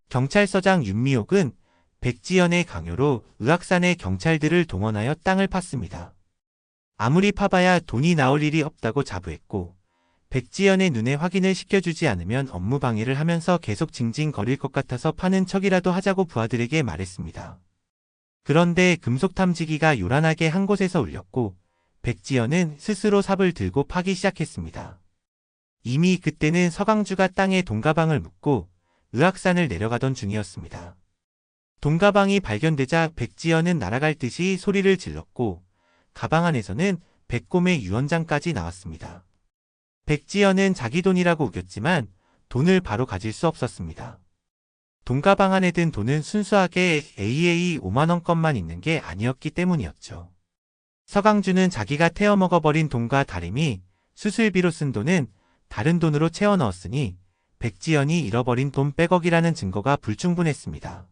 경찰서장 윤미옥은 백지연의 강요로 의악산의 경찰들을 동원하여 땅을 팠습니다. 아무리 파봐야 돈이 나올 일이 없다고 자부했고 백지연의 눈에 확인을 시켜주지 않으면 업무 방해를 하면서 계속 징징거릴 것 같아서 파는 척이라도 하자고 부하들에게 말했습니다. 그런데 금속 탐지기가 요란하게 한 곳에서 울렸고 백지연은 스스로 삽을 들고 파기 시작했습니다. 이미 그때는 서강주가 땅에 돈가방을 묻고 의악산을 내려가던 중이었습니다. 돈가방이 발견되자 백지연은 날아갈 듯이 소리를 질렀고 가방 안에서는 백곰의 유언장까지 나왔습니다. 백지연은 자기 돈이라고 우겼지만 돈을 바로 가질 수 없었습니다. 돈가방 안에 든 돈은 순수하게 AA 5만원권만 있는 게 아니었기 때문이었죠. 서강주는 자기가 태워먹어버린 돈과 다림이 수술비로 쓴 돈은 다른 돈으로 채워 넣었으니 백지연이 잃어버린 돈 100억이라는 증거가 불충분했습니다.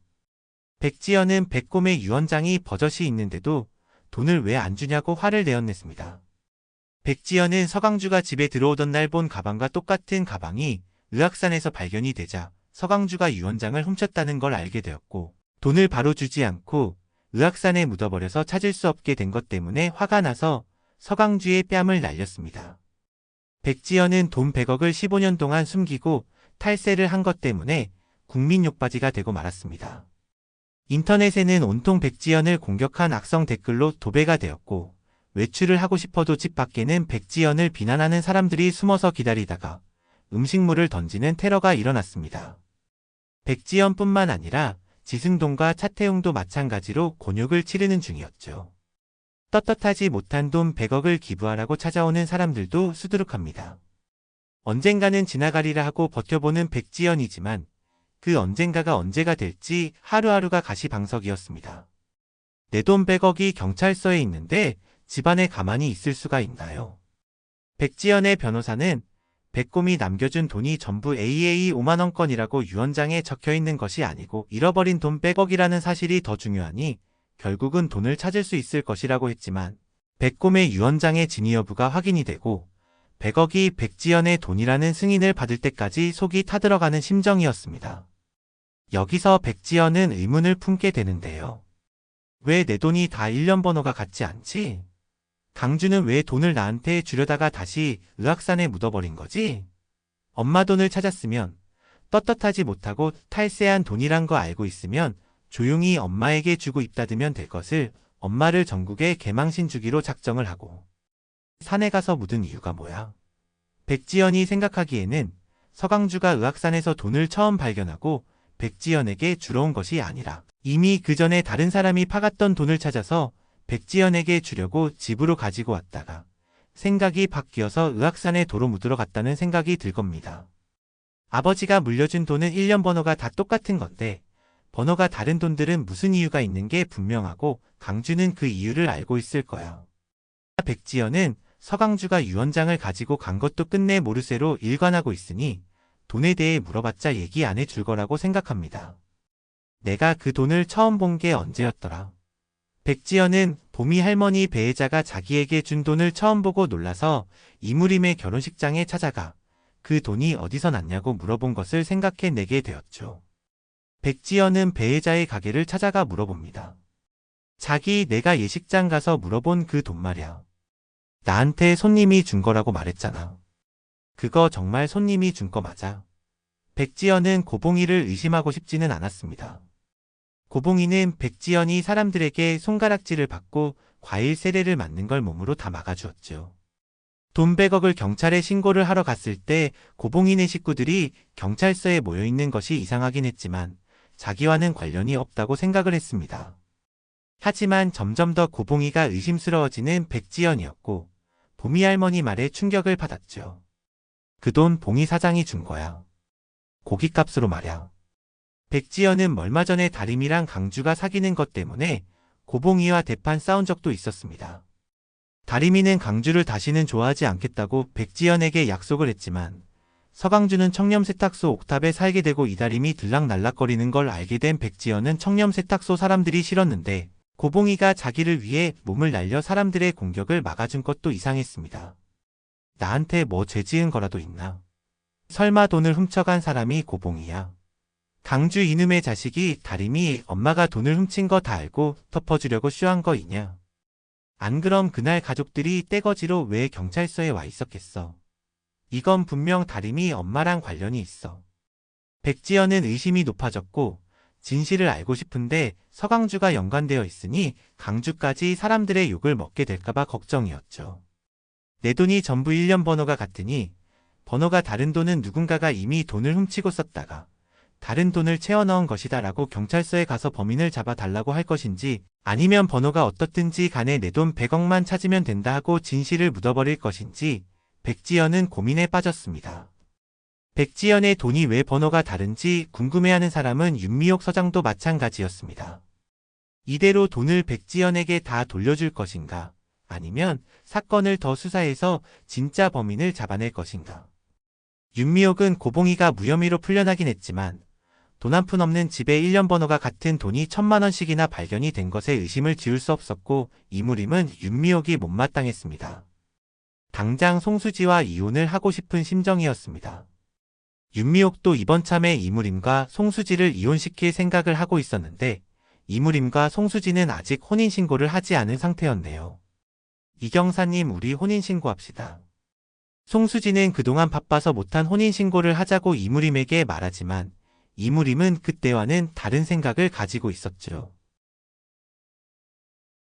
백지연은 백곰의 유언장이 버젓이 있는데도 돈을 왜 안 주냐고 화를 내어냈습니다. 백지연은 서강주가 집에 들어오던 날 본 가방과 똑같은 가방이 의악산에서 발견이 되자 서강주가 유언장을 훔쳤다는 걸 알게 되었고 돈을 바로 주지 않고 의악산에 묻어버려서 찾을 수 없게 된 것 때문에 화가 나서 서강주의 뺨을 날렸습니다. 백지연은 돈 100억을 15년 동안 숨기고 탈세를 한 것 때문에 국민 욕바지가 되고 말았습니다. 인터넷에는 온통 백지연을 공격한 악성 댓글로 도배가 되었고 외출을 하고 싶어도 집 밖에는 백지연을 비난하는 사람들이 숨어서 기다리다가 음식물을 던지는 테러가 일어났습니다. 백지연뿐만 아니라 지승동과 차태웅도 마찬가지로 곤욕을 치르는 중이었죠. 떳떳하지 못한 돈 100억을 기부하라고 찾아오는 사람들도 수두룩합니다. 언젠가는 지나가리라 하고 버텨보는 백지연이지만 그 언젠가가 언제가 될지 하루하루가 가시방석이었습니다. 내 돈 100억이 경찰서에 있는데 집안에 가만히 있을 수가 있나요? 백지연의 변호사는 백곰이 남겨준 돈이 전부 AA 5만원권이라고 유언장에 적혀있는 것이 아니고 잃어버린 돈 100억이라는 사실이 더 중요하니 결국은 돈을 찾을 수 있을 것이라고 했지만 백곰의 유언장의 진위 여부가 확인이 되고 100억이 백지연의 돈이라는 승인을 받을 때까지 속이 타들어가는 심정이었습니다. 여기서 백지연은 의문을 품게 되는데요. 왜 내 돈이 다 1년 번호가 같지 않지? 강주는 왜 돈을 나한테 주려다가 다시 의악산에 묻어버린 거지? 엄마 돈을 찾았으면 떳떳하지 못하고 탈세한 돈이란 거 알고 있으면 조용히 엄마에게 주고 입다들면 될 것을 엄마를 전국에 개망신 주기로 작정을 하고 산에 가서 묻은 이유가 뭐야? 백지연이 생각하기에는 서강주가 의악산에서 돈을 처음 발견하고 백지연에게 주러 온 것이 아니라 이미 그 전에 다른 사람이 파갔던 돈을 찾아서 백지연에게 주려고 집으로 가지고 왔다가 생각이 바뀌어서 의악산에 도로 묻으러 갔다는 생각이 들 겁니다. 아버지가 물려준 돈은 1년 번호가 다 똑같은 건데 번호가 다른 돈들은 무슨 이유가 있는 게 분명하고 강주는 그 이유를 알고 있을 거야. 백지연은 서강주가 유언장을 가지고 간 것도 끝내 모르쇠로 일관하고 있으니 돈에 대해 물어봤자 얘기 안 해줄 거라고 생각합니다. 내가 그 돈을 처음 본 게 언제였더라? 백지연은 보미 할머니 배혜자가 자기에게 준 돈을 처음 보고 놀라서 이무림의 결혼식장에 찾아가 그 돈이 어디서 났냐고 물어본 것을 생각해내게 되었죠. 백지연은 배혜자의 가게를 찾아가 물어봅니다. 자기 내가 예식장 가서 물어본 그 돈 말이야. 나한테 손님이 준 거라고 말했잖아. 그거 정말 손님이 준 거 맞아? 백지연은 고봉이를 의심하고 싶지는 않았습니다. 고봉이는 백지연이 사람들에게 손가락질을 받고 과일 세례를 맞는 걸 몸으로 다 막아주었죠. 돈 100억을 경찰에 신고를 하러 갔을 때 고봉이네 식구들이 경찰서에 모여있는 것이 이상하긴 했지만 자기와는 관련이 없다고 생각을 했습니다. 하지만 점점 더 고봉이가 의심스러워지는 백지연이었고 보미 할머니 말에 충격을 받았죠. 그 돈 봉이 사장이 준 거야. 고깃값으로 말야. 백지연은 얼마 전에 다림이랑 강주가 사귀는 것 때문에 고봉이와 대판 싸운 적도 있었습니다. 다림이는 강주를 다시는 좋아하지 않겠다고 백지연에게 약속을 했지만 서강주는 청렴세탁소 옥탑에 살게 되고 이다림이 들락날락거리는 걸 알게 된 백지연은 청렴세탁소 사람들이 싫었는데 고봉이가 자기를 위해 몸을 날려 사람들의 공격을 막아준 것도 이상했습니다. 나한테 뭐 죄 지은 거라도 있나? 설마 돈을 훔쳐간 사람이 고봉이야? 강주 이놈의 자식이 다림이 엄마가 돈을 훔친 거 다 알고 덮어주려고 쇼한 거이냐. 안 그럼 그날 가족들이 떼거지로 왜 경찰서에 와 있었겠어. 이건 분명 다림이 엄마랑 관련이 있어. 백지연은 의심이 높아졌고 진실을 알고 싶은데 서강주가 연관되어 있으니 강주까지 사람들의 욕을 먹게 될까봐 걱정이었죠. 내 돈이 전부 1년 번호가 같으니 번호가 다른 돈은 누군가가 이미 돈을 훔치고 썼다가 다른 돈을 채워 넣은 것이다 라고 경찰서에 가서 범인을 잡아달라고 할 것인지 아니면 번호가 어떻든지 간에 내 돈 100억만 찾으면 된다 하고 진실을 묻어버릴 것인지 백지연은 고민에 빠졌습니다. 백지연의 돈이 왜 번호가 다른지 궁금해하는 사람은 윤미옥 서장도 마찬가지였습니다. 이대로 돈을 백지연에게 다 돌려줄 것인가 아니면 사건을 더 수사해서 진짜 범인을 잡아낼 것인가. 윤미옥은 고봉이가 무혐의로 풀려나긴 했지만 돈 한 푼 없는 집에 1년 번호가 같은 돈이 1,000만 원씩이나 발견이 된 것에 의심을 지울 수 없었고 이무림은 윤미옥이 못마땅했습니다. 당장 송수지와 이혼을 하고 싶은 심정이었습니다. 윤미옥도 이번 참에 이무림과 송수지를 이혼시킬 생각을 하고 있었는데 이무림과 송수지는 아직 혼인신고를 하지 않은 상태였네요. 이경사님 우리 혼인신고합시다. 송수지는 그동안 바빠서 못한 혼인신고를 하자고 이무림에게 말하지만 이무림은 그때와는 다른 생각을 가지고 있었죠.